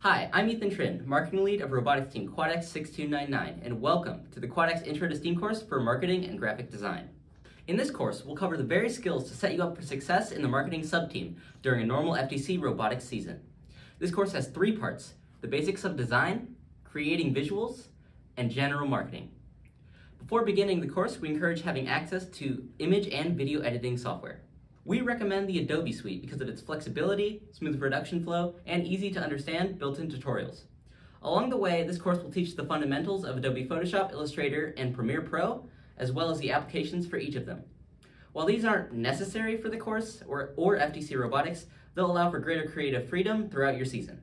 Hi, I'm Ethan Trin, Marketing Lead of Robotics Team QuadX 6299, and welcome to the QuadX Intro to STEAM course for Marketing and Graphic Design. In this course, we'll cover the various skills to set you up for success in the marketing sub-team during a normal FTC Robotics season. This course has 3 parts: the basics of design, creating visuals, and general marketing. Before beginning the course, we encourage having access to image and video editing software. We recommend the Adobe Suite because of its flexibility, smooth production flow, and easy to understand built-in tutorials. Along the way, this course will teach the fundamentals of Adobe Photoshop, Illustrator, and Premiere Pro, as well as the applications for each of them. While these aren't necessary for the course or FTC Robotics, they'll allow for greater creative freedom throughout your season.